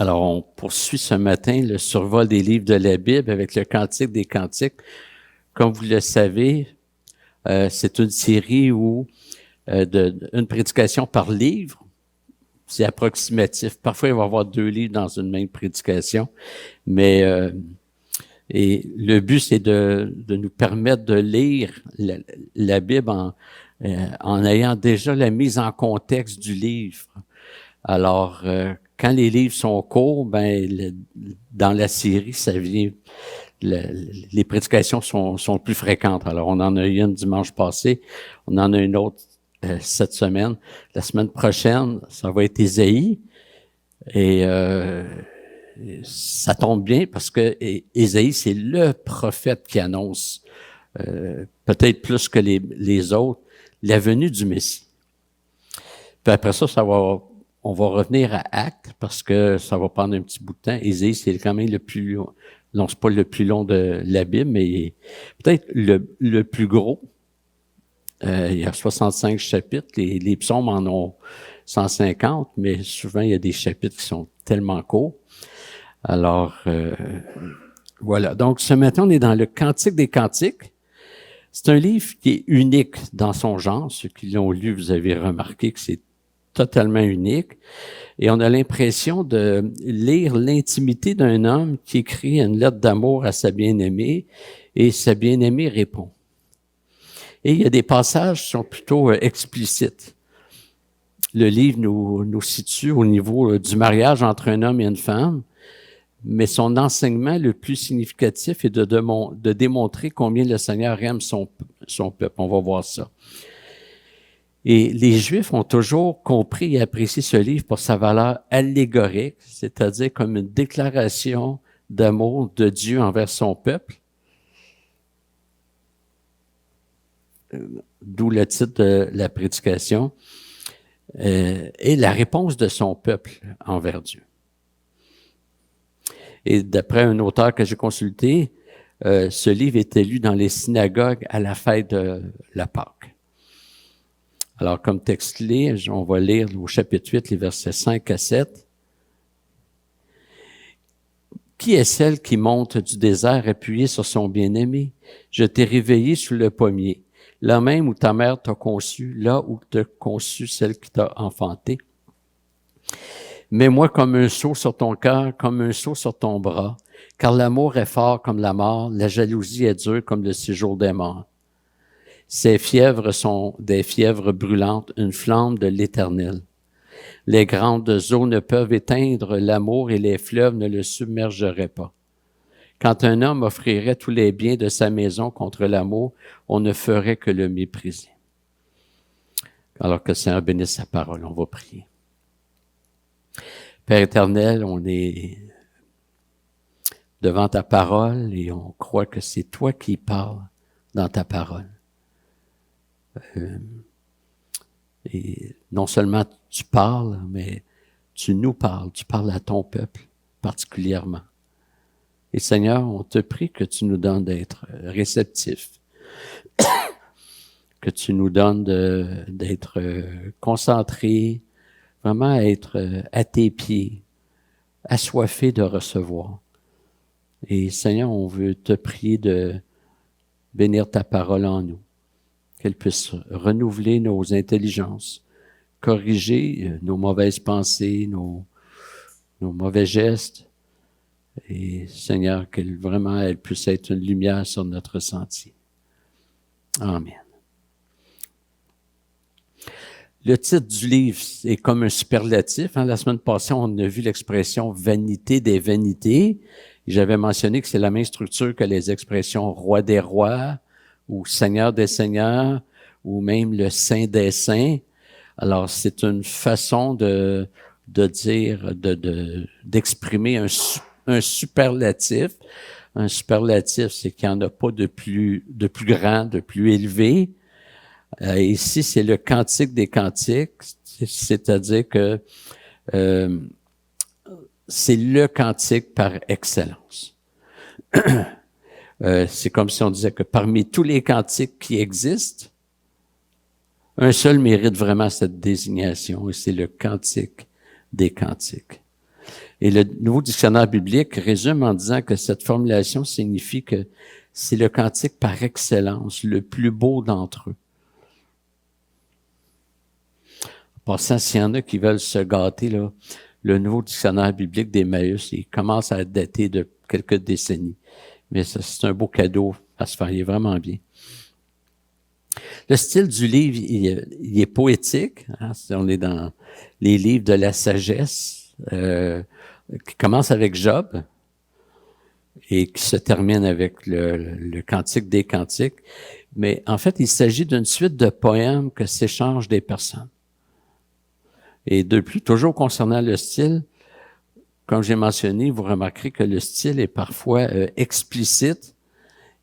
Alors, on poursuit ce matin le survol des livres de la Bible avec le Cantique des Cantiques. Comme vous le savez, c'est une série où une prédication par livre. C'est approximatif. Parfois, il va y avoir 2 livres dans une même prédication, mais et le but, c'est de nous permettre de lire la Bible en ayant déjà la mise en contexte du livre. Alors, quand les livres sont courts, dans la série, ça vient, les prédications sont plus fréquentes. Alors, on en a eu une dimanche passé, on en a une autre cette semaine. La semaine prochaine, ça va être Ésaïe. Et ça tombe bien parce que Ésaïe, c'est le prophète qui annonce, peut-être plus que les autres, la venue du Messie. Puis après ça, on va revenir à Actes parce que ça va prendre un petit bout de temps. Ésaïe, c'est quand même le plus long. Non, c'est pas le plus long de la Bible, mais peut-être le plus gros. Il y a 65 chapitres. Les psaumes en ont 150, mais souvent, il y a des chapitres qui sont tellement courts. Alors, voilà. Donc, ce matin, on est dans le Cantique des Cantiques. C'est un livre qui est unique dans son genre. Ceux qui l'ont lu, vous avez remarqué que c'est totalement unique. Et on a l'impression de lire l'intimité d'un homme qui écrit une lettre d'amour à sa bien-aimée et sa bien-aimée répond. Et il y a des passages qui sont plutôt explicites. Le livre nous situe au niveau du mariage entre un homme et une femme, mais son enseignement le plus significatif est de démontrer combien le Seigneur aime son peuple. On va voir ça. Et les Juifs ont toujours compris et apprécié ce livre pour sa valeur allégorique, c'est-à-dire comme une déclaration d'amour de Dieu envers son peuple. D'où le titre de la prédication. Et la réponse de son peuple envers Dieu. Et d'après un auteur que j'ai consulté, ce livre était lu dans les synagogues à la fête de la Pâque. Alors, comme texte clé, on va lire au chapitre 8, les versets 5 à 7. Qui est celle qui monte du désert appuyée sur son bien-aimé? Je t'ai réveillé sous le pommier, là même où ta mère t'a conçu, là où t'a conçu celle qui t'a enfanté. Mets-moi comme un sceau sur ton cœur, comme un sceau sur ton bras, car l'amour est fort comme la mort, la jalousie est dure comme le séjour des morts. Ces fièvres sont des fièvres brûlantes, une flamme de l'Éternel. Les grandes eaux ne peuvent éteindre l'amour et les fleuves ne le submergeraient pas. Quand un homme offrirait tous les biens de sa maison contre l'amour, on ne ferait que le mépriser. Alors que le Seigneur bénisse sa parole, on va prier. Père éternel, on est devant ta parole et on croit que c'est toi qui parles dans ta parole. Et non seulement tu parles, mais tu nous parles à ton peuple particulièrement. Et Seigneur, on te prie que tu nous donnes d'être réceptifs, que tu nous donnes d'être concentrés, vraiment être à tes pieds, assoiffés de recevoir. Et Seigneur, on veut te prier de bénir ta parole en nous, qu'elle puisse renouveler nos intelligences, corriger nos mauvaises pensées, nos mauvais gestes. Et Seigneur, qu'elle vraiment elle puisse être une lumière sur notre sentier. Amen. Le titre du livre est comme un superlatif. La semaine passée, on a vu l'expression « vanité des vanités ». J'avais mentionné que c'est la même structure que les expressions « roi des rois » ou « seigneur des seigneurs » ou même le « saint des saints ». Alors, c'est une façon de dire, d'exprimer un superlatif. Un superlatif, c'est qu'il n'y en a pas de plus grand, de plus élevé. Ici, c'est le cantique des cantiques, c'est-à-dire que c'est le cantique par excellence. C'est comme si on disait que parmi tous les cantiques qui existent, un seul mérite vraiment cette désignation, et c'est le cantique des cantiques. Et le Nouveau Dictionnaire biblique résume en disant que cette formulation signifie que c'est le cantique par excellence, le plus beau d'entre eux. En passant, s'il y en a qui veulent se gâter, là, le Nouveau Dictionnaire biblique d'Emmaüs, il commence à dater de quelques décennies. Mais ça, c'est un beau cadeau à se faire, il est vraiment bien. Le style du livre, il est poétique. Hein? On est dans les livres de la sagesse, qui commence avec Job et qui se termine avec le Cantique des Cantiques. Mais en fait, il s'agit d'une suite de poèmes que s'échangent des personnes. Et depuis, toujours concernant le style, comme j'ai mentionné, vous remarquerez que le style est parfois explicite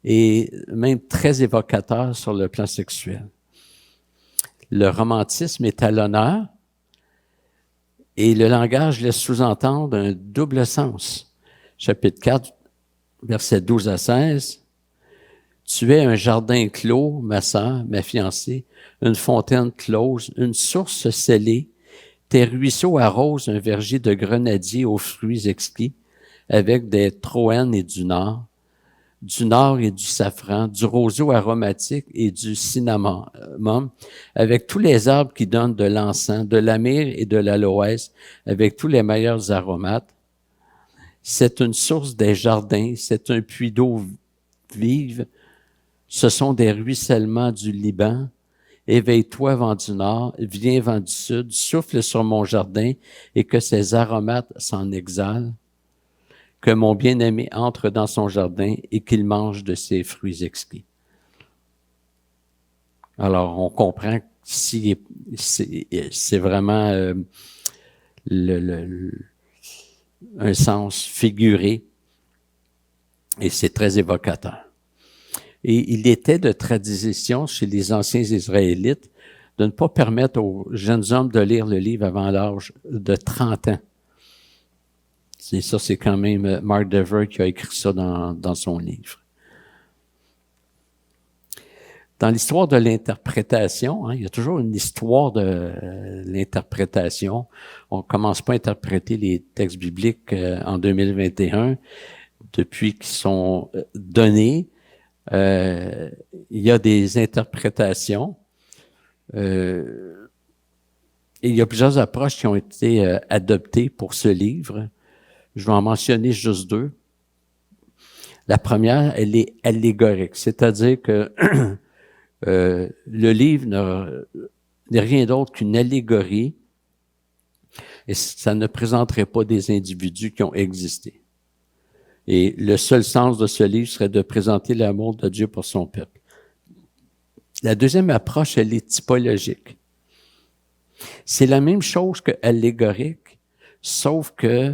et même très évocateur sur le plan sexuel. Le romantisme est à l'honneur et le langage laisse sous-entendre un double sens. Chapitre 4, versets 12 à 16. « Tu es un jardin clos, ma sœur, ma fiancée, une fontaine close, une source scellée. Tes ruisseaux arrosent un verger de grenadiers aux fruits exquis, avec des troènes et du nord et du safran, du roseau aromatique et du cinnamon, avec tous les arbres qui donnent de l'encens, de la myrrhe et de l'aloès, avec tous les meilleurs aromates. C'est une source des jardins, c'est un puits d'eau vive, ce sont des ruissellements du Liban. Éveille-toi, vent du nord, viens, vent du sud, souffle sur mon jardin et que ses aromates s'en exhalent. Que mon bien-aimé entre dans son jardin et qu'il mange de ses fruits exquis. » Alors, on comprend qu'ici, c'est vraiment un sens figuré et c'est très évocateur. Et il était de tradition chez les anciens Israélites de ne pas permettre aux jeunes hommes de lire le livre avant l'âge de 30 ans. C'est ça, c'est quand même Mark Dever qui a écrit ça dans son livre. Dans l'histoire de l'interprétation, hein, il y a toujours une histoire de l'interprétation. On ne commence pas à interpréter les textes bibliques en 2021. Depuis qu'ils sont donnés, il y a des interprétations. Et il y a plusieurs approches qui ont été adoptées pour ce livre. Je vais en mentionner juste deux. La première, elle est allégorique, c'est-à-dire que le livre n'est rien d'autre qu'une allégorie et ça ne présenterait pas des individus qui ont existé. Et le seul sens de ce livre serait de présenter l'amour de Dieu pour son peuple. La deuxième approche, elle est typologique. C'est la même chose que allégorique, sauf que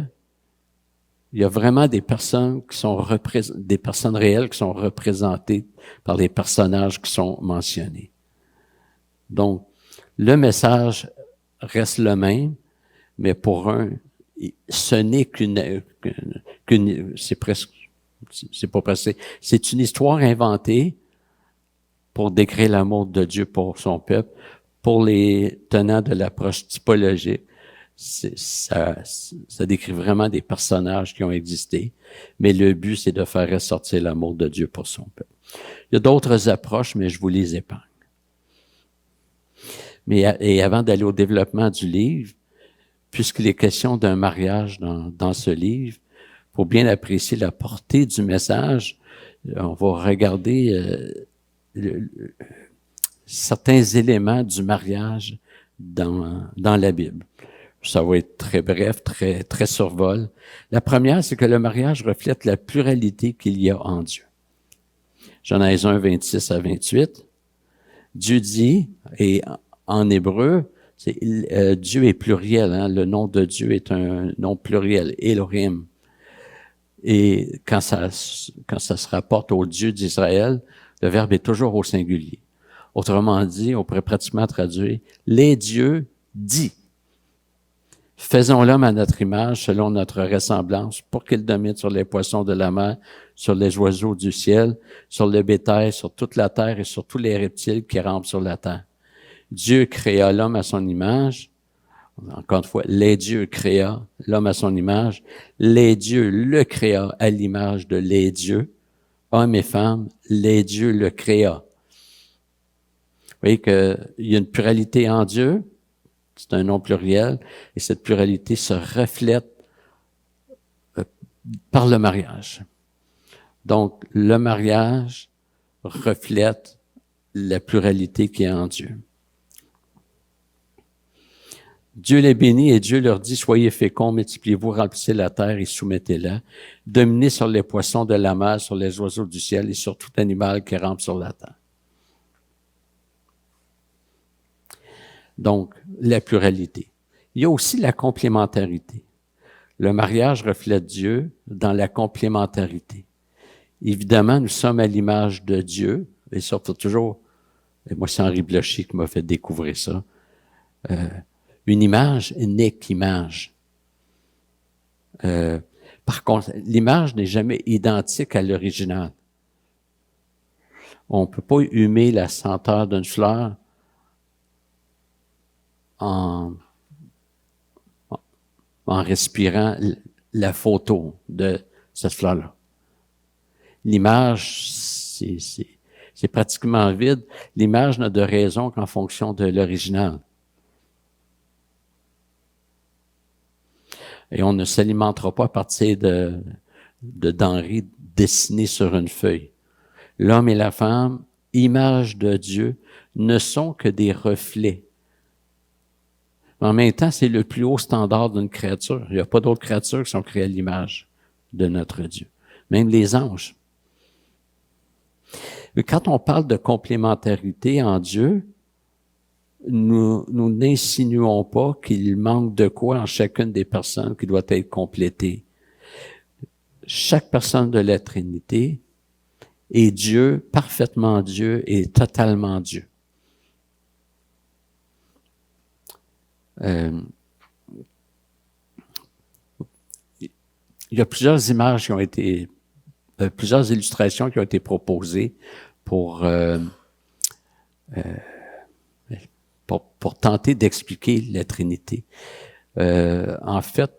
il y a vraiment des personnes qui sont des personnes réelles qui sont représentées par les personnages qui sont mentionnés. Donc, le message reste le même, mais pour un, ce n'est c'est une histoire inventée pour décrire l'amour de Dieu pour son peuple. Pour les tenants de l'approche typologique, ça décrit vraiment des personnages qui ont existé, mais le but, c'est de faire ressortir l'amour de Dieu pour son peuple. Il y a d'autres approches, mais je vous les épargne. Et avant d'aller au développement du livre, puisqu'il est question d'un mariage dans ce livre, pour bien apprécier la portée du message, on va regarder certains éléments du mariage dans la Bible. Ça va être très bref, très survol. La première, c'est que le mariage reflète la pluralité qu'il y a en Dieu. Genèse 1, 26 à 28. Dieu dit, et en hébreu, Dieu est pluriel, hein, le nom de Dieu est un nom pluriel, Elohim. Et quand ça se rapporte au Dieu d'Israël, le verbe est toujours au singulier. Autrement dit, on pourrait pratiquement traduire « les dieux dit ». Faisons l'homme à notre image, selon notre ressemblance, pour qu'il domine sur les poissons de la mer, sur les oiseaux du ciel, sur le bétail, sur toute la terre et sur tous les reptiles qui rampent sur la terre. Dieu créa l'homme à son image. encore une fois, les dieux créa l'homme à son image, les dieux le créa à l'image de les dieux, hommes et femmes, les dieux le créa. Vous voyez qu'il y a une pluralité en Dieu, c'est un nom pluriel, et cette pluralité se reflète par le mariage. Donc, le mariage reflète la pluralité qui est en Dieu. Dieu les bénit et Dieu leur dit, soyez féconds, multipliez-vous, remplissez la terre et soumettez-la. Dominez sur les poissons de la mer, sur les oiseaux du ciel et sur tout animal qui rampe sur la terre. Donc, la pluralité. Il y a aussi la complémentarité. Le mariage reflète Dieu dans la complémentarité. Évidemment, nous sommes à l'image de Dieu, et surtout toujours, et moi c'est Henri Blocher qui m'a fait découvrir ça, une image n'est qu'image. Par contre, l'image n'est jamais identique à l'original. On ne peut pas humer la senteur d'une fleur en respirant la photo de cette fleur-là. L'image, c'est pratiquement vide. L'image n'a de raison qu'en fonction de l'original. Et on ne s'alimentera pas à partir de denrées dessinées sur une feuille. L'homme et la femme, image de Dieu, ne sont que des reflets. En même temps, c'est le plus haut standard d'une créature. Il n'y a pas d'autres créatures qui sont créées à l'image de notre Dieu. Même les anges. Mais quand on parle de complémentarité en Dieu, nous n'insinuons pas qu'il manque de quoi en chacune des personnes qui doit être complétée. Chaque personne de la Trinité est Dieu, parfaitement Dieu et totalement Dieu. Il y a plusieurs images qui ont été, plusieurs illustrations qui ont été proposées pour tenter d'expliquer la Trinité. En fait,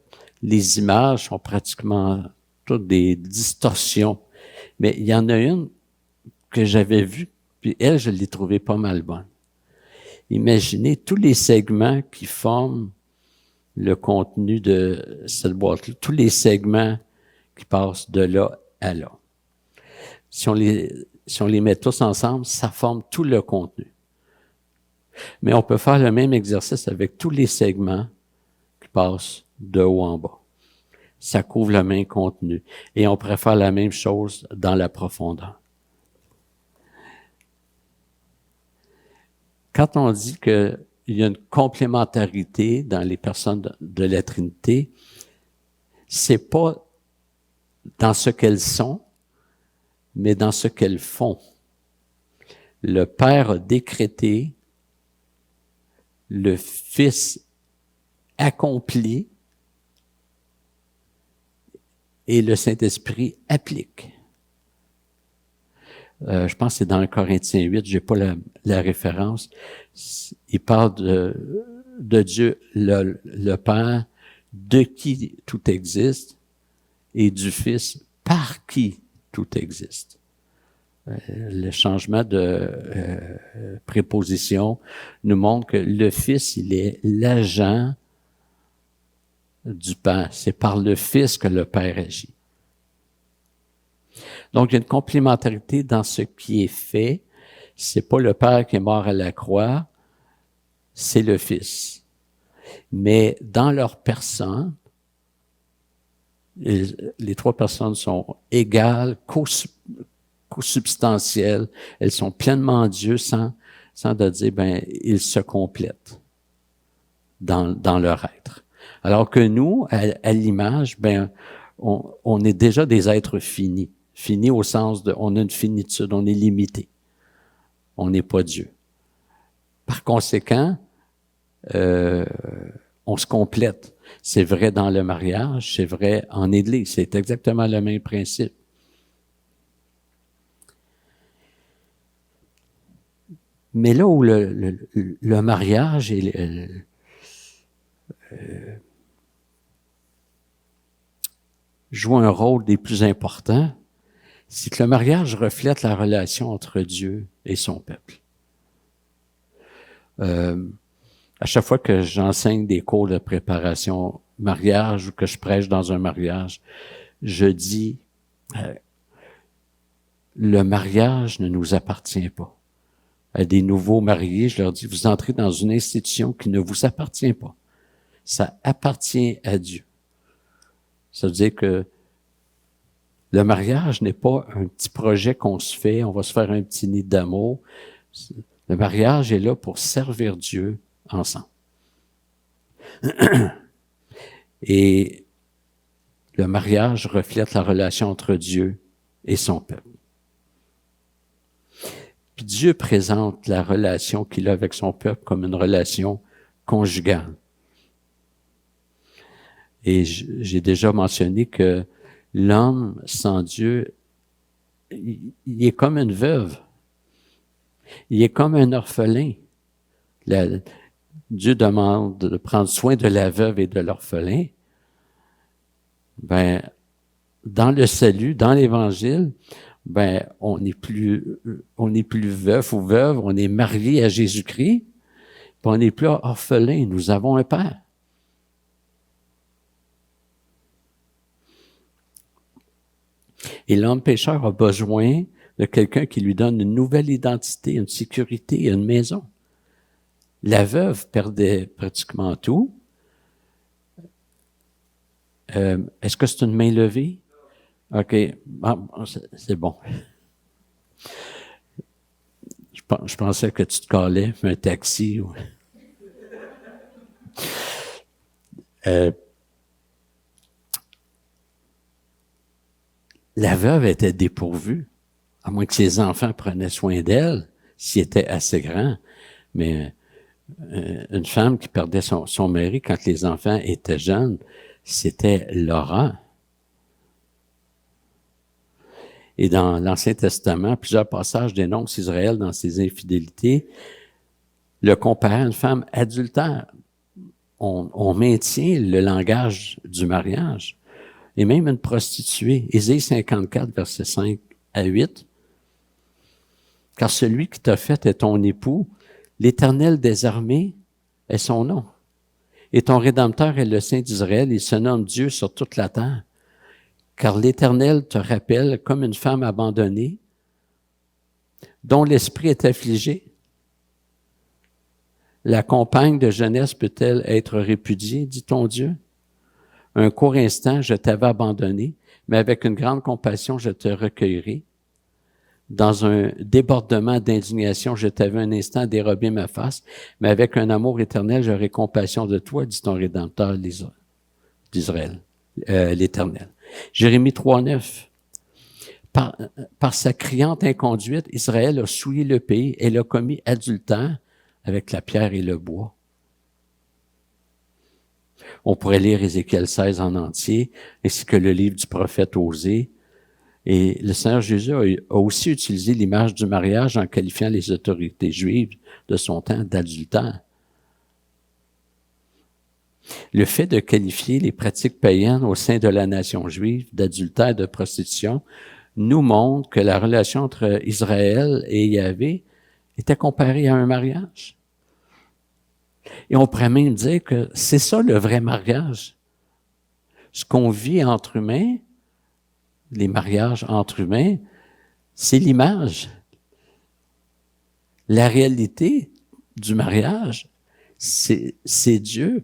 les images sont pratiquement toutes des distorsions, mais il y en a une que j'avais vue, puis elle, je l'ai trouvée pas mal bonne. Imaginez tous les segments qui forment le contenu de cette boîte-là, tous les segments qui passent de là à là. Si on les met tous ensemble, ça forme tout le contenu. Mais on peut faire le même exercice avec tous les segments qui passent de haut en bas. Ça couvre le même contenu. Et on pourrait faire la même chose dans la profondeur. Quand on dit qu'il y a une complémentarité dans les personnes de la Trinité, c'est pas dans ce qu'elles sont, mais dans ce qu'elles font. Le Père a décrété, le Fils accomplit et le Saint-Esprit applique. Je pense que c'est dans le Corinthiens 8, j'ai pas la référence. Il parle de Dieu, le Père, de qui tout existe, et du Fils, par qui tout existe. Le changement de préposition nous montre que le Fils, il est l'agent du Père. C'est par le Fils que le Père agit. Donc, il y a une complémentarité dans ce qui est fait. C'est pas le Père qui est mort à la croix, c'est le Fils. Mais dans leur personne, les trois personnes sont égales, co-substantielles. Elles sont pleinement Dieu sans de dire, ils se complètent dans leur être. Alors que nous, à l'image, on est déjà des êtres finis. Fini au sens de, on a une finitude, on est limité. On n'est pas Dieu. Par conséquent, on se complète. C'est vrai dans le mariage, c'est vrai en Église. C'est exactement le même principe. Mais là où le mariage joue un rôle des plus importants, c'est que le mariage reflète la relation entre Dieu et son peuple. À chaque fois que j'enseigne des cours de préparation mariage ou que je prêche dans un mariage, je dis le mariage ne nous appartient pas. À des nouveaux mariés, je leur dis, vous entrez dans une institution qui ne vous appartient pas. Ça appartient à Dieu. Ça veut dire que le mariage n'est pas un petit projet qu'on se fait, on va se faire un petit nid d'amour. Le mariage est là pour servir Dieu ensemble. Et le mariage reflète la relation entre Dieu et son peuple. Puis Dieu présente la relation qu'il a avec son peuple comme une relation conjugale. Et j'ai déjà mentionné que l'homme sans Dieu, il est comme une veuve. Il est comme un orphelin. Dieu demande de prendre soin de la veuve et de l'orphelin. Ben, dans le salut, dans l'Évangile, ben, on n'est plus veuf ou veuve, on est marié à Jésus-Christ, puis on n'est plus orphelin, nous avons un Père. Et l'homme pécheur a besoin de quelqu'un qui lui donne une nouvelle identité, une sécurité, une maison. La veuve perdait pratiquement tout. Est-ce que c'est une main levée? OK. C'est bon. Je pensais que tu te calais, un taxi. La veuve était dépourvue, à moins que ses enfants prenaient soin d'elle, s'ils étaient assez grands. Mais une femme qui perdait son mari quand les enfants étaient jeunes, c'était l'horreur. Et dans l'Ancien Testament, plusieurs passages dénoncent Israël dans ses infidélités, le comparant à une femme adultère. On maintient le langage du mariage. Et même une prostituée. Ésaïe 54, versets 5 à 8. Car celui qui t'a fait est ton époux, l'Éternel des armées est son nom. Et ton Rédempteur est le Saint d'Israël, il se nomme Dieu sur toute la terre. Car l'Éternel te rappelle comme une femme abandonnée, dont l'esprit est affligé. La compagne de jeunesse peut-elle être répudiée, dit ton Dieu? Un court instant, je t'avais abandonné, mais avec une grande compassion, je te recueillerai. Dans un débordement d'indignation, je t'avais un instant dérobé ma face, mais avec un amour éternel, j'aurai compassion de toi, dit ton Rédempteur d'Israël, l'Éternel. Jérémie 3:9. Par sa criante inconduite, Israël a souillé le pays et l'a commis adultère avec la pierre et le bois. On pourrait lire Ézéchiel 16 en entier, ainsi que le livre du prophète Osée. Et le Seigneur Jésus a aussi utilisé l'image du mariage en qualifiant les autorités juives de son temps d'adultère. Le fait de qualifier les pratiques païennes au sein de la nation juive d'adultère, de prostitution, nous montre que la relation entre Israël et Yahvé était comparée à un mariage. Et on pourrait même dire que c'est ça le vrai mariage. Ce qu'on vit entre humains, les mariages entre humains, c'est l'image. La réalité du mariage, c'est Dieu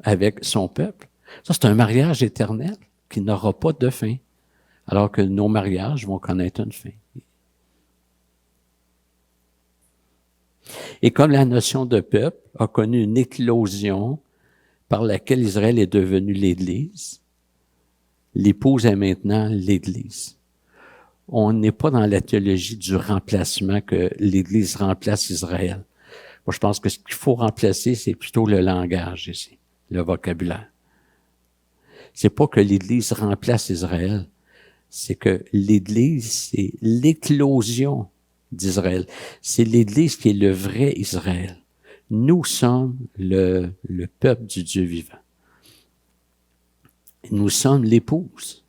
avec son peuple. Ça, c'est un mariage éternel qui n'aura pas de fin, alors que nos mariages vont connaître une fin. Et comme la notion de peuple a connu une éclosion par laquelle Israël est devenu l'Église, l'épouse est maintenant l'Église. On n'est pas dans la théologie du remplacement que l'Église remplace Israël. Moi, je pense que ce qu'il faut remplacer, c'est plutôt le langage ici, le vocabulaire. C'est pas que l'Église remplace Israël, c'est que l'Église, c'est l'éclosion d'Israël. C'est l'Église qui est le vrai Israël. Nous sommes le peuple du Dieu vivant. Nous sommes l'épouse.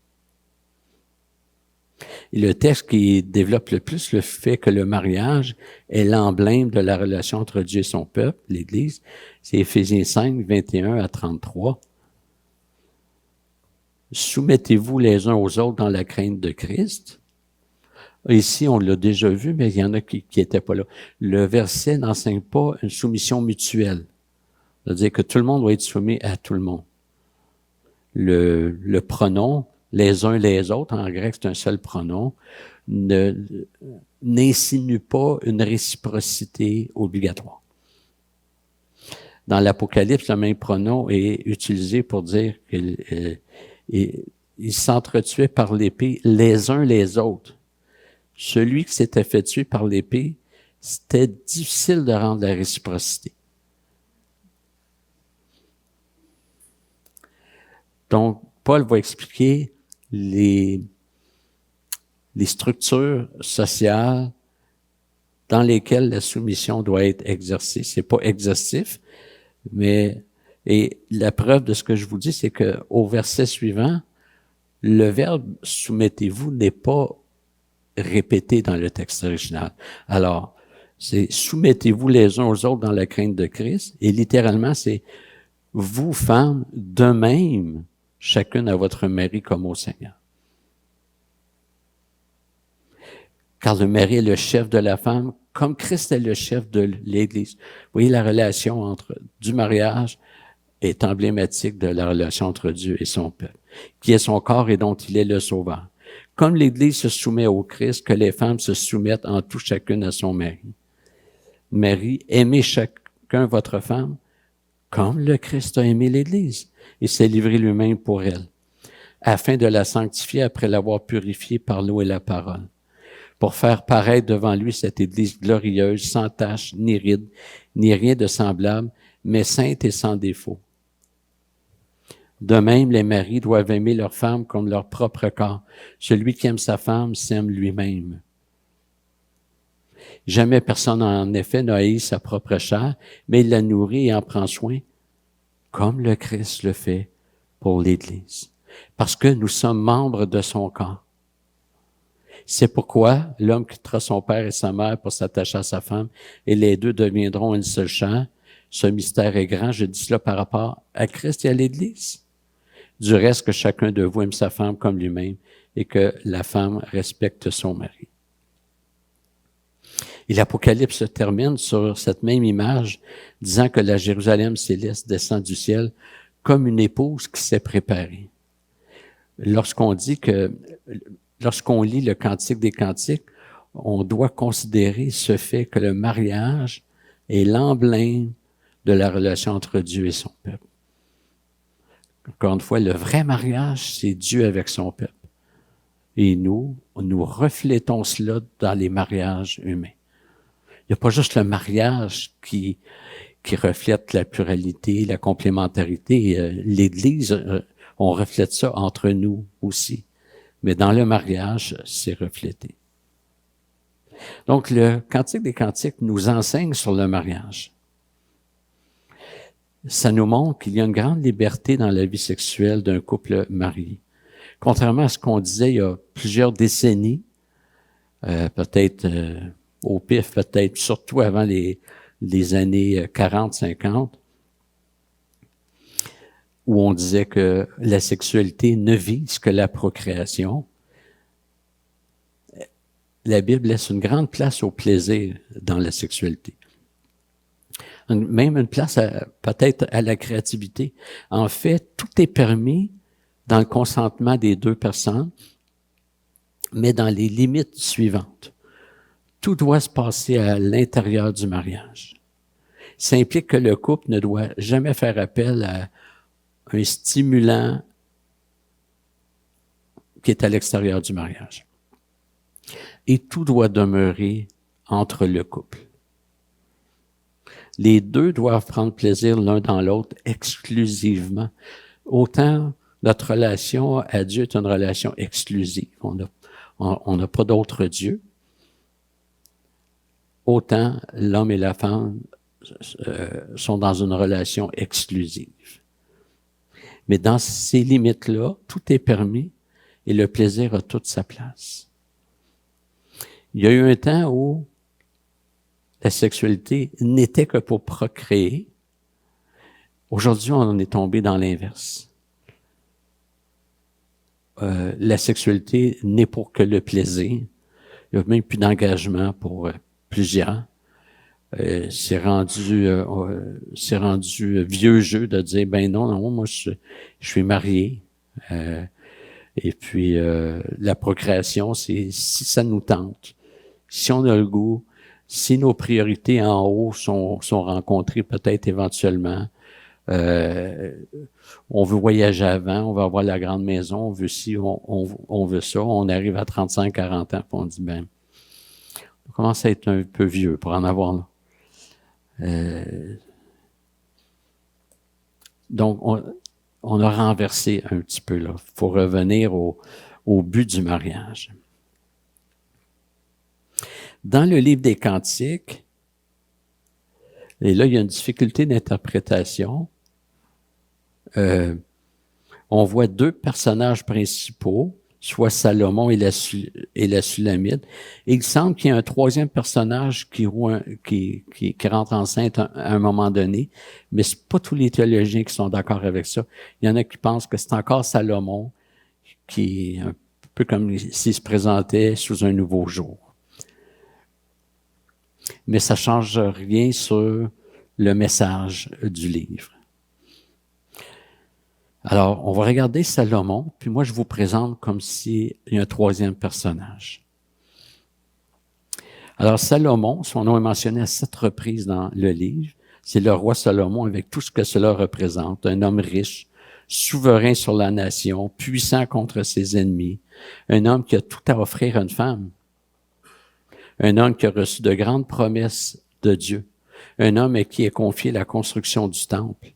Et le texte qui développe le plus le fait que le mariage est l'emblème de la relation entre Dieu et son peuple, l'Église, c'est Éphésiens 5, 21 à 33. Soumettez-vous les uns aux autres dans la crainte de Christ. Ici, on l'a déjà vu, mais il y en a qui étaient pas là. Le verset n'enseigne pas une soumission mutuelle. C'est-à-dire que tout le monde doit être soumis à tout le monde. Le pronom, les uns les autres, en grec, c'est un seul pronom, n'insinue pas une réciprocité obligatoire. Dans l'Apocalypse, le même pronom est utilisé pour dire qu'ils s'entretuaient par l'épée les uns les autres. Celui qui s'était fait tuer par l'épée, c'était difficile de rendre la réciprocité. Donc, Paul va expliquer les structures sociales dans lesquelles la soumission doit être exercée. C'est pas exhaustif, mais et la preuve de ce que je vous dis, c'est que au verset suivant, le verbe « soumettez-vous » n'est pas répété dans le texte original. Alors, c'est « soumettez-vous les uns aux autres dans la crainte de Christ » et littéralement, c'est « vous, femmes, de même, chacune à votre mari comme au Seigneur. » Car le mari est le chef de la femme, comme Christ est le chef de l'Église. Vous voyez, la relation du mariage est emblématique de la relation entre Dieu et son peuple, qui est son corps et dont il est le sauveur. Comme l'Église se soumet au Christ, que les femmes se soumettent en tout chacune à son mari. Mari, aimez chacun votre femme, comme le Christ a aimé l'Église et s'est livré lui-même pour elle, afin de la sanctifier après l'avoir purifiée par l'eau et la parole, pour faire paraître devant lui cette Église glorieuse, sans tache, ni ride, ni rien de semblable, mais sainte et sans défaut. De même, les maris doivent aimer leur femme comme leur propre corps. Celui qui aime sa femme s'aime lui-même. Jamais personne, en effet, n'a haï sa propre chair, mais il la nourrit et en prend soin, comme le Christ le fait pour l'Église. Parce que nous sommes membres de son corps. C'est pourquoi l'homme quittera son père et sa mère pour s'attacher à sa femme, et les deux deviendront une seule chair. Ce mystère est grand, je dis cela par rapport à Christ et à l'Église. Du reste, que chacun de vous aime sa femme comme lui-même, et que la femme respecte son mari. Et l'Apocalypse se termine sur cette même image, disant que la Jérusalem céleste descend du ciel comme une épouse qui s'est préparée. Lorsqu'on lit le Cantique des Cantiques, on doit considérer ce fait que le mariage est l'emblème de la relation entre Dieu et son peuple. Encore une fois, le vrai mariage, c'est Dieu avec son peuple. Et nous reflétons cela dans les mariages humains. Il n'y a pas juste le mariage qui reflète la pluralité, la complémentarité. L'Église, on reflète ça entre nous aussi. Mais dans le mariage, c'est reflété. Donc, le Cantique des Cantiques nous enseigne sur le mariage. Ça nous montre qu'il y a une grande liberté dans la vie sexuelle d'un couple marié. Contrairement à ce qu'on disait il y a plusieurs décennies, peut-être au pif, peut-être surtout avant les années 40-50, où on disait que la sexualité ne vise que la procréation. La Bible laisse une grande place au plaisir dans la sexualité. Même une place peut-être à la créativité. En fait, tout est permis dans le consentement des deux personnes, mais dans les limites suivantes. Tout doit se passer à l'intérieur du mariage. Ça implique que le couple ne doit jamais faire appel à un stimulant qui est à l'extérieur du mariage. Et tout doit demeurer entre le couple. Les deux doivent prendre plaisir l'un dans l'autre exclusivement. Autant notre relation à Dieu est une relation exclusive. On n'a pas d'autre Dieu. Autant l'homme et la femme sont dans une relation exclusive. Mais dans ces limites-là, tout est permis et le plaisir a toute sa place. Il y a eu un temps où la sexualité n'était que pour procréer. Aujourd'hui, on est tombé dans l'inverse. La sexualité n'est pour que le plaisir. Il n'y a même plus d'engagement pour plusieurs. C'est rendu vieux jeu de dire ben non, moi je suis marié. Et puis la procréation, c'est si ça nous tente, si on a le goût, si nos priorités en haut sont rencontrées peut-être éventuellement. On veut voyager avant, on veut avoir la grande maison, on veut ci, on veut ça. On arrive à 35-40 ans, puis on dit, ben, on commence à être un peu vieux pour en avoir là. Donc, on a renversé un petit peu là. Il faut revenir au but du mariage. Dans le livre des Cantiques, et là, il y a une difficulté d'interprétation. On voit deux personnages principaux, soit Salomon et la Sulamite. Et il semble qu'il y a un troisième personnage qui rentre enceinte à un moment donné, mais c'est pas tous les théologiens qui sont d'accord avec ça. Il y en a qui pensent que c'est encore Salomon qui est un peu comme s'il se présentait sous un nouveau jour. Mais ça change rien sur le message du livre. Alors, on va regarder Salomon, puis moi, je vous présente comme s'il y a un troisième personnage. Alors, Salomon, son nom est mentionné à 7 reprises dans le livre. C'est le roi Salomon avec tout ce que cela représente. Un homme riche, souverain sur la nation, puissant contre ses ennemis. Un homme qui a tout à offrir à une femme. Un homme qui a reçu de grandes promesses de Dieu. Un homme à qui est confié la construction du temple.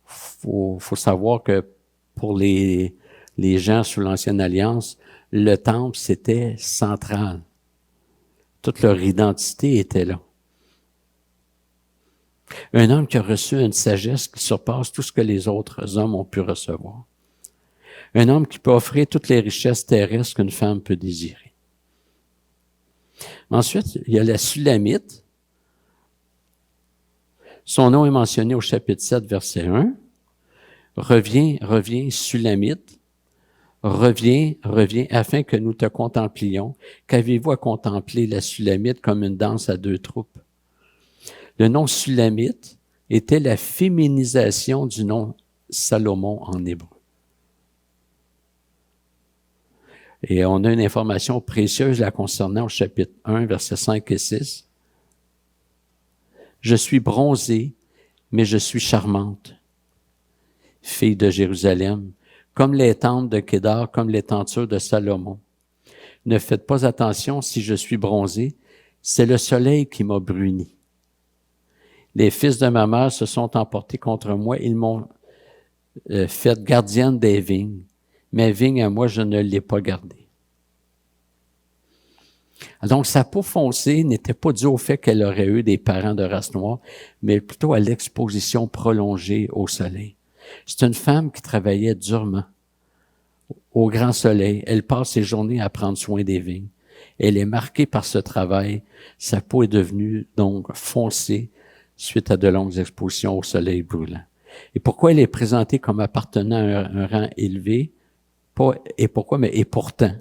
Faut savoir que pour les gens sous l'Ancienne Alliance, le temple, c'était central. Toute leur identité était là. Un homme qui a reçu une sagesse qui surpasse tout ce que les autres hommes ont pu recevoir. Un homme qui peut offrir toutes les richesses terrestres qu'une femme peut désirer. Ensuite, il y a la Sulamite. Son nom est mentionné au chapitre 7, verset 1. Reviens, Sulamite. Reviens, afin que nous te contemplions. Qu'avez-vous à contempler la Sulamite comme une danse à deux troupes? Le nom Sulamite était la féminisation du nom Salomon en hébreu. Et on a une information précieuse la concernant au chapitre 1, versets 5 et 6. Je suis bronzée, mais je suis charmante. Fille de Jérusalem, comme les tentes de Kédar, comme les tentures de Salomon. Ne faites pas attention si je suis bronzée, c'est le soleil qui m'a bruni. Les fils de ma mère se sont emportés contre moi, ils m'ont faite gardienne des vignes. Mes vignes à moi, je ne l'ai pas gardée. Donc, sa peau foncée n'était pas due au fait qu'elle aurait eu des parents de race noire, mais plutôt à l'exposition prolongée au soleil. C'est une femme qui travaillait durement au grand soleil. Elle passe ses journées à prendre soin des vignes. Elle est marquée par ce travail. Sa peau est devenue donc foncée suite à de longues expositions au soleil brûlant. Et pourquoi elle est présentée comme appartenant à un rang élevé? Et pourtant,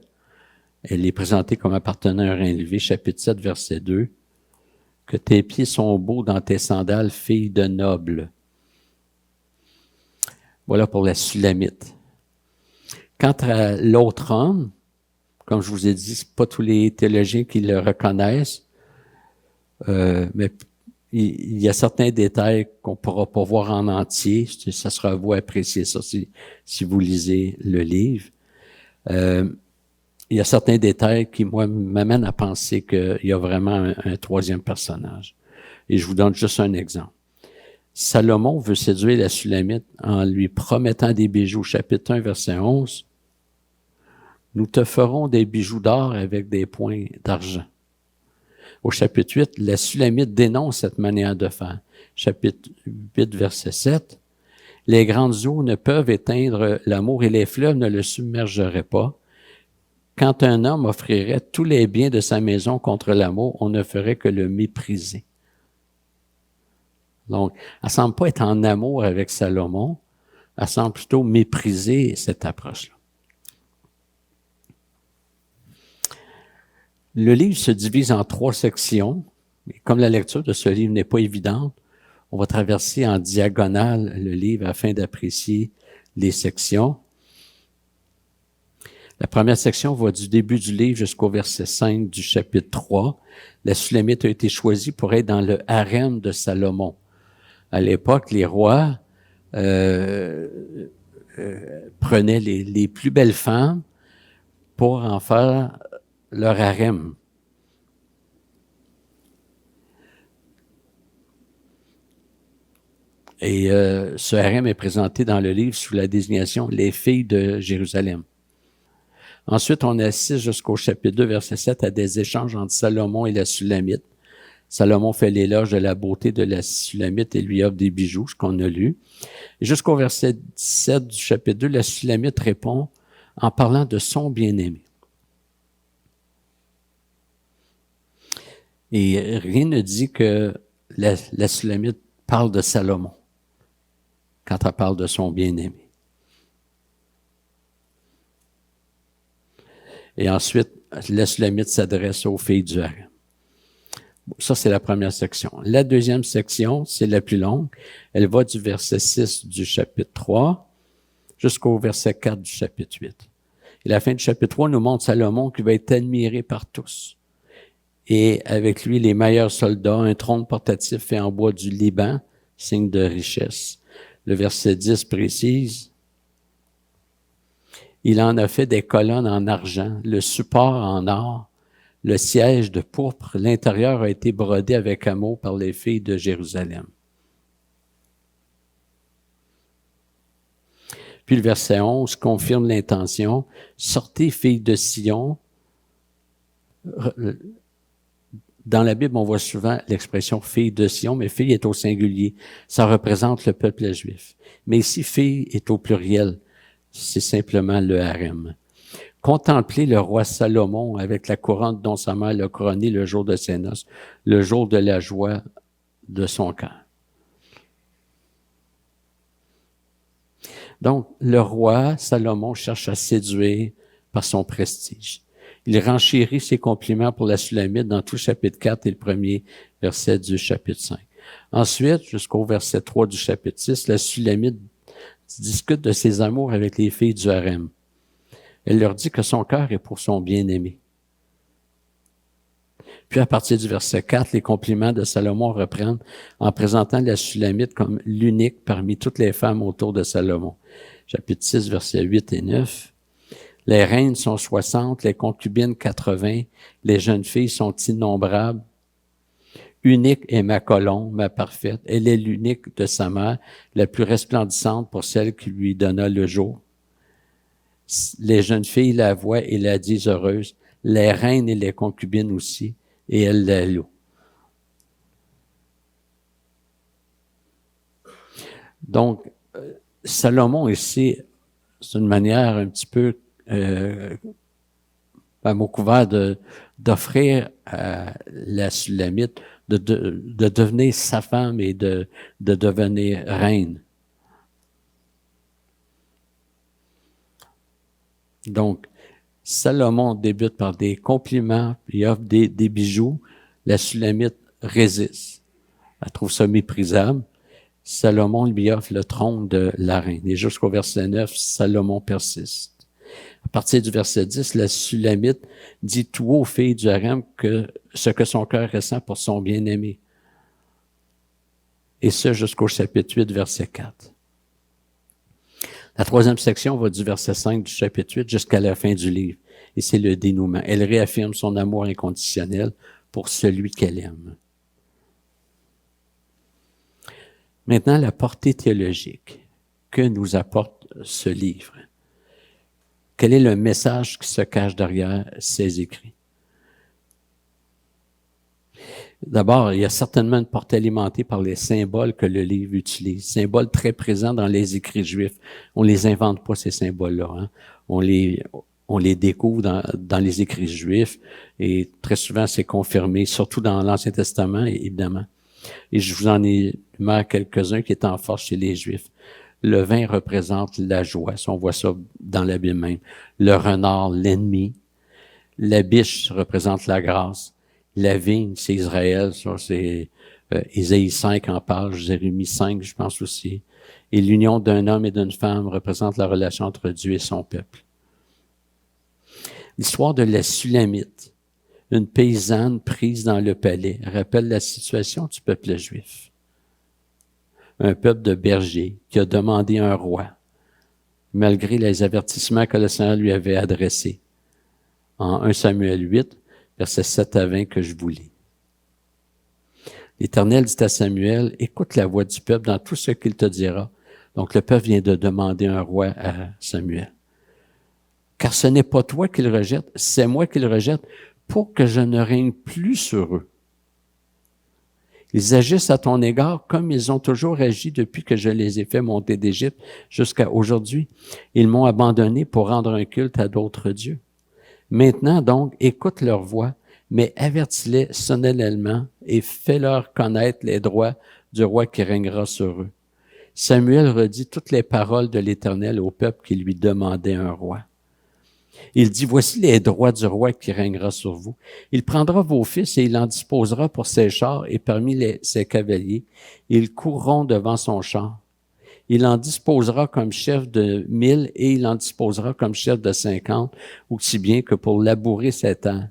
elle est présentée comme appartenant à un rang élevé. Chapitre 7, verset 2. Que tes pieds sont beaux dans tes sandales, fille de noble. Voilà pour la Sulamite. Quant à l'autre homme, comme je vous ai dit, c'est pas tous les théologiens qui le reconnaissent, mais il y a certains détails qu'on pourra pas voir en entier. Ça sera à vous apprécier ça si vous lisez le livre. Il y a certains détails qui, moi, m'amènent à penser qu'il y a vraiment un troisième personnage. Et je vous donne juste un exemple. Salomon veut séduire la Sulamite en lui promettant des bijoux. Chapitre 1, verset 11. Nous te ferons des bijoux d'or avec des points d'argent. Au chapitre 8, la Sulamite dénonce cette manière de faire. Chapitre 8, verset 7. Les grandes eaux ne peuvent éteindre l'amour et les fleuves ne le submergeraient pas. Quand un homme offrirait tous les biens de sa maison contre l'amour, on ne ferait que le mépriser. Donc, elle semble pas être en amour avec Salomon, elle semble plutôt mépriser cette approche-là. Le livre se divise en 3 sections. Et comme la lecture de ce livre n'est pas évidente, on va traverser en diagonale le livre afin d'apprécier les sections. La première section va du début du livre jusqu'au verset 5 du chapitre 3. La Sulamite a été choisie pour être dans le harem de Salomon. À l'époque, les rois prenaient les plus belles femmes pour en faire leur harem. Et ce harem est présenté dans le livre sous la désignation « Les filles de Jérusalem ». Ensuite, on assiste jusqu'au chapitre 2, verset 7, à des échanges entre Salomon et la Sulamite. Salomon fait l'éloge de la beauté de la Sulamite et lui offre des bijoux, ce qu'on a lu. Et jusqu'au verset 17 du chapitre 2, la Sulamite répond en parlant de son bien-aimé. Et rien ne dit que la Sulamite parle de Salomon quand elle parle de son bien-aimé. Et ensuite, la Sulamite s'adresse aux filles du harem. Ça, c'est la première section. La deuxième section, c'est la plus longue. Elle va du verset 6 du chapitre 3 jusqu'au verset 4 du chapitre 8. Et la fin du chapitre 3 nous montre Salomon qui va être admiré par tous. Et avec lui, les meilleurs soldats, un trône portatif fait en bois du Liban, signe de richesse. Le verset 10 précise, il en a fait des colonnes en argent, le support en or, le siège de pourpre, l'intérieur a été brodé avec amour par les filles de Jérusalem. Puis le verset 11 confirme l'intention, sortez filles de Sion. Dans la Bible, on voit souvent l'expression fille de Sion, mais fille est au singulier. Ça représente le peuple juif. Mais ici, fille est au pluriel. C'est simplement le harem. Contemplez le roi Salomon avec la couronne dont sa mère l'a couronné le jour de ses noces, le jour de la joie de son cœur. Donc, le roi Salomon cherche à séduire par son prestige. Il renchérit ses compliments pour la Sulamite dans tout le chapitre 4 et le premier verset du chapitre 5. Ensuite, jusqu'au verset 3 du chapitre 6, la Sulamite discute de ses amours avec les filles du harem. Elle leur dit que son cœur est pour son bien-aimé. Puis à partir du verset 4, les compliments de Salomon reprennent en présentant la Sulamite comme l'unique parmi toutes les femmes autour de Salomon. Chapitre 6, versets 8 et 9. Les reines sont 60, les concubines 80, les jeunes filles sont innombrables. Unique est ma colombe, ma parfaite. Elle est l'unique de sa mère, la plus resplendissante pour celle qui lui donna le jour. Les jeunes filles la voient et la disent heureuse. Les reines et les concubines aussi, et elles la louent. Donc, Salomon ici, c'est une manière un petit peu à mot couvert d'offrir à la Sulamite de devenir sa femme et de devenir reine. Donc, Salomon débute par des compliments, il offre des bijoux. La Sulamite résiste. Elle trouve ça méprisable. Salomon lui offre le trône de la reine. Et jusqu'au verset 9, Salomon persiste. À partir du verset 10, la Sulamite dit tout haut aux filles du harem que ce que son cœur ressent pour son bien-aimé. Et ce, jusqu'au chapitre 8, verset 4. La troisième section va du verset 5 du chapitre 8 jusqu'à la fin du livre. Et c'est le dénouement. Elle réaffirme son amour inconditionnel pour celui qu'elle aime. Maintenant, la portée théologique que nous apporte ce livre. Quel est le message qui se cache derrière ces écrits? D'abord, il y a certainement une portée alimentée par les symboles que le livre utilise, symboles très présents dans les écrits juifs. On les invente pas, ces symboles-là, hein. On les découvre dans les écrits juifs et très souvent c'est confirmé, surtout dans l'Ancien Testament, évidemment. Et je vous en ai mis quelques-uns qui étaient en force chez les Juifs. Le vin représente la joie, si on voit ça dans la Bible même. Le renard, l'ennemi. La biche représente la grâce. La vigne, c'est Israël, ça c'est Ésaïe 5 en parle, Jérémie 5, je pense aussi. Et l'union d'un homme et d'une femme représente la relation entre Dieu et son peuple. L'histoire de la Sulamite, une paysanne prise dans le palais, rappelle la situation du peuple juif. Un peuple de bergers qui a demandé un roi, malgré les avertissements que le Seigneur lui avait adressés. En 1 Samuel 8, versets 7 à 20 que je vous lis. L'Éternel dit à Samuel, écoute la voix du peuple dans tout ce qu'il te dira. Donc le peuple vient de demander un roi à Samuel. Car ce n'est pas toi qu'il rejette, c'est moi qu'il rejette pour que je ne règne plus sur eux. Ils agissent à ton égard comme ils ont toujours agi depuis que je les ai fait monter d'Égypte jusqu'à aujourd'hui. Ils m'ont abandonné pour rendre un culte à d'autres dieux. Maintenant donc, écoute leur voix, mais avertis-les solennellement et fais-leur connaître les droits du roi qui régnera sur eux. Samuel redit toutes les paroles de l'Éternel au peuple qui lui demandait un roi. Il dit, voici les droits du roi qui régnera sur vous. Il prendra vos fils et il en disposera pour ses chars et parmi ses cavaliers. Ils courront devant son char. Il en disposera comme chef de 1000 et il en disposera comme chef de 50, aussi bien que pour labourer ses terres,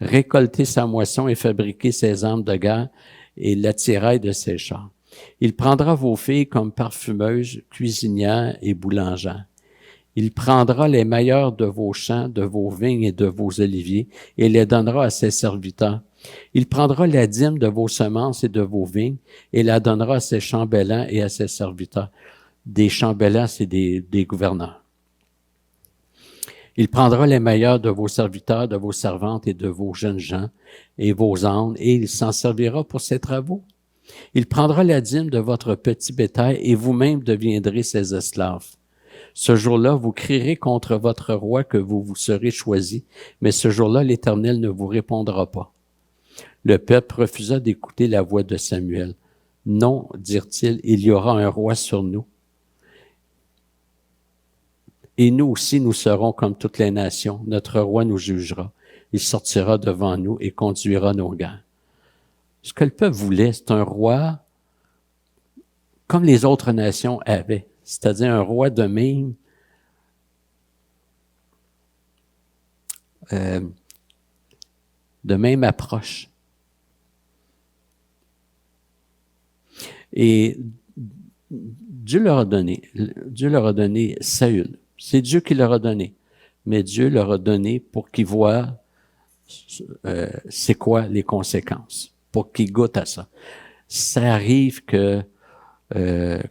récolter sa moisson et fabriquer ses armes de guerre et l'attirail de ses chars. Il prendra vos filles comme parfumeuses, cuisinières et boulangères. Il prendra les meilleurs de vos champs, de vos vignes et de vos oliviers, et les donnera à ses serviteurs. Il prendra la dîme de vos semences et de vos vignes, et la donnera à ses chambellans et à ses serviteurs. Des chambellans, c'est des gouverneurs. Il prendra les meilleurs de vos serviteurs, de vos servantes et de vos jeunes gens, et vos ânes, et il s'en servira pour ses travaux. Il prendra la dîme de votre petit bétail, et vous-même deviendrez ses esclaves. Ce jour-là, vous crierez contre votre roi que vous vous serez choisi, mais ce jour-là, l'Éternel ne vous répondra pas. Le peuple refusa d'écouter la voix de Samuel. Non, dirent-ils, il y aura un roi sur nous. Et nous aussi, nous serons comme toutes les nations. Notre roi nous jugera. Il sortira devant nous et conduira nos guerres. Ce que le peuple voulait, c'est un roi comme les autres nations avaient. C'est-à-dire un roi de même approche. Et Dieu leur a donné Saül. C'est Dieu qui leur a donné. Mais Dieu leur a donné pour qu'ils voient c'est quoi les conséquences, pour qu'ils goûtent à ça. Ça arrive que,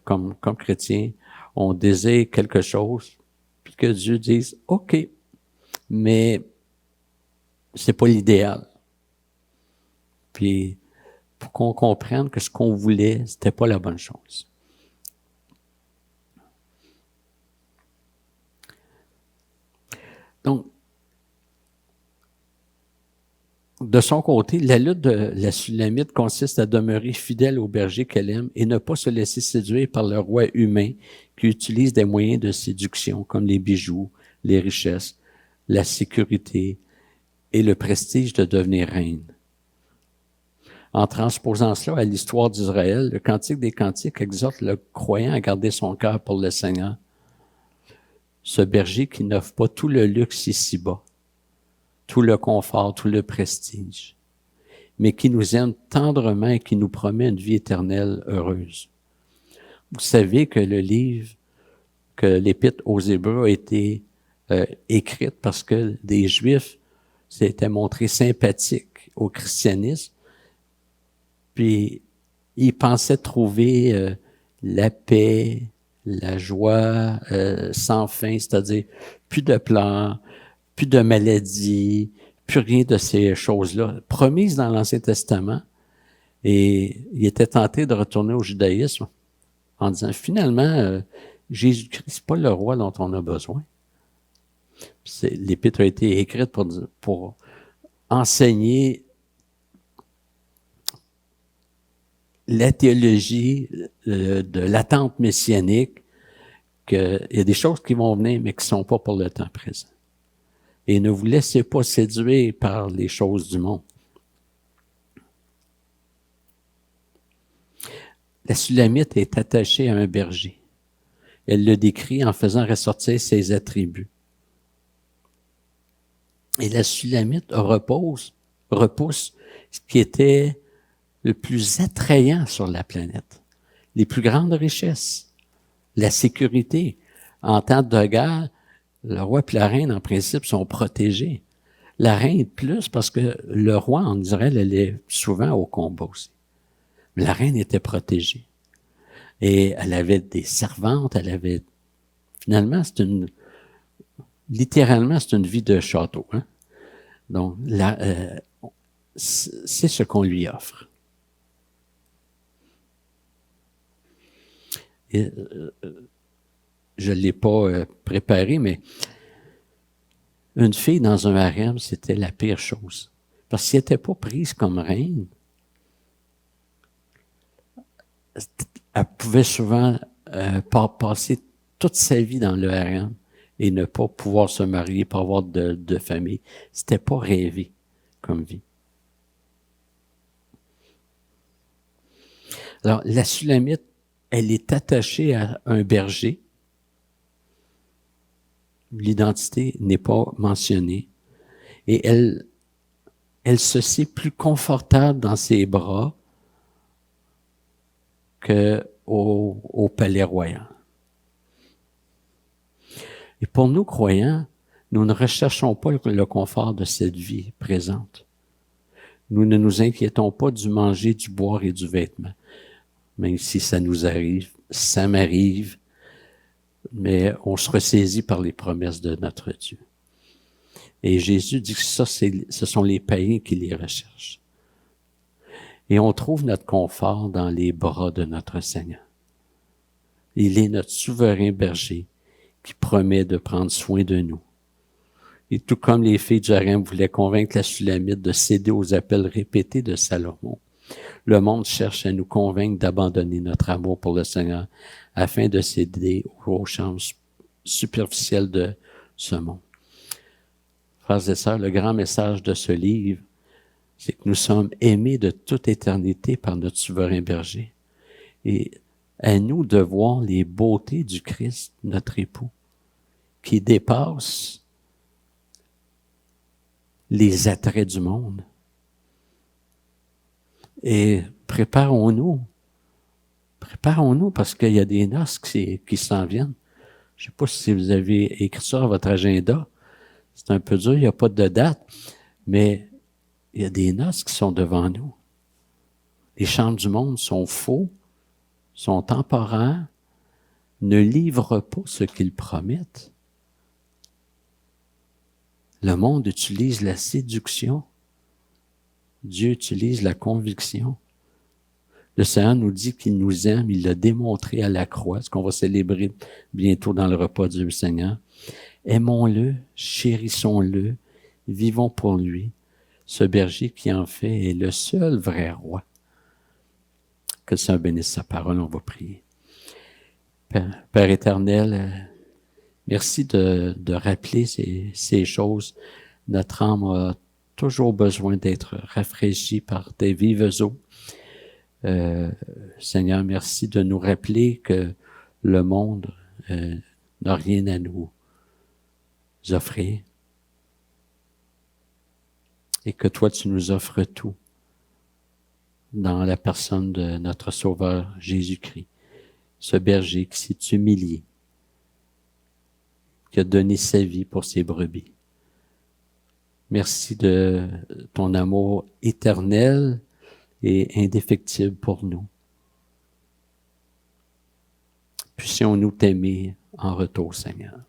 comme chrétien, on désire quelque chose, puis que Dieu dise, OK, mais c'est pas l'idéal. Puis, pour qu'on comprenne que ce qu'on voulait, c'était pas la bonne chose. Donc, de son côté, la lutte de la Sulamite consiste à demeurer fidèle au berger qu'elle aime et ne pas se laisser séduire par le roi humain qui utilise des moyens de séduction comme les bijoux, les richesses, la sécurité et le prestige de devenir reine. En transposant cela à l'histoire d'Israël, le Cantique des Cantiques exhorte le croyant à garder son cœur pour le Seigneur. Ce berger qui n'offre pas tout le luxe ici-bas, tout le confort, tout le prestige, mais qui nous aime tendrement et qui nous promet une vie éternelle heureuse. Vous savez que le livre, que l'Épître aux Hébreux a été écrite parce que des Juifs s'étaient montrés sympathiques au christianisme, puis ils pensaient trouver la paix, la joie sans fin, c'est-à-dire plus de pleurs, plus de maladies, plus rien de ces choses-là, promises dans l'Ancien Testament. Et il était tenté de retourner au judaïsme en disant, finalement, Jésus-Christ, c'est pas le roi dont on a besoin. L'Épître a été écrite pour enseigner la théologie de l'attente messianique, qu'il y a des choses qui vont venir, mais qui ne sont pas pour le temps présent. Et ne vous laissez pas séduire par les choses du monde. La Sulamite est attachée à un berger. Elle le décrit en faisant ressortir ses attributs. Et la Sulamite repousse ce qui était le plus attrayant sur la planète. Les plus grandes richesses, la sécurité. En temps de guerre, le roi et la reine, en principe, sont protégés. La reine plus parce que le roi en Israël allait souvent au combat aussi. Mais la reine était protégée. Et elle avait des servantes, finalement, littéralement, c'est une vie de château. Hein? Donc, c'est ce qu'on lui offre. Et, je ne l'ai pas préparé, mais une fille dans un harem, c'était la pire chose. Parce qu'elle n'était pas prise comme reine. Elle pouvait souvent passer toute sa vie dans le harem et ne pas pouvoir se marier, pas avoir de famille. C'était pas rêvé comme vie. Alors, la Sulamite, elle est attachée à un berger. L'identité n'est pas mentionnée. Et elle se sent plus confortable dans ses bras qu'au palais royal. Et pour nous, croyants, nous ne recherchons pas le confort de cette vie présente. Nous ne nous inquiétons pas du manger, du boire et du vêtement. Même si ça nous arrive, ça m'arrive, mais on se ressaisit par les promesses de notre Dieu. Et Jésus dit que ce sont les païens qui les recherchent. Et on trouve notre confort dans les bras de notre Seigneur. Il est notre souverain berger qui promet de prendre soin de nous. Et tout comme les filles du harem voulaient convaincre la Sulamite de céder aux appels répétés de Salomon, le monde cherche à nous convaincre d'abandonner notre amour pour le Seigneur afin de céder aux chances superficielles de ce monde. Frères et sœurs, le grand message de ce livre, c'est que nous sommes aimés de toute éternité par notre souverain berger. Et à nous de voir les beautés du Christ, notre époux, qui dépassent les attraits du monde. Et préparons-nous parce qu'il y a des noces qui s'en viennent. Je ne sais pas si vous avez écrit ça à votre agenda. C'est un peu dur, il n'y a pas de date, mais il y a des noces qui sont devant nous. Les chants du monde sont faux, sont temporaires, ne livrent pas ce qu'ils promettent. Le monde utilise la séduction. Dieu utilise la conviction. Le Seigneur nous dit qu'il nous aime, il l'a démontré à la croix, ce qu'on va célébrer bientôt dans le repas du Seigneur. Aimons-le, chérissons-le, vivons pour lui. Ce berger qui en fait est le seul vrai roi. Que le Seigneur bénisse sa parole, on va prier. Père éternel, merci de rappeler ces choses. Notre âme a toujours besoin d'être rafraîchie par tes vives eaux. Seigneur, merci de nous rappeler que le monde n'a rien à nous offrir et que toi, tu nous offres tout dans la personne de notre Sauveur Jésus-Christ, ce berger qui s'est humilié, qui a donné sa vie pour ses brebis. Merci de ton amour éternel et indéfectible pour nous. Puissions-nous t'aimer en retour, Seigneur.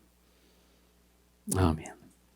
Amen.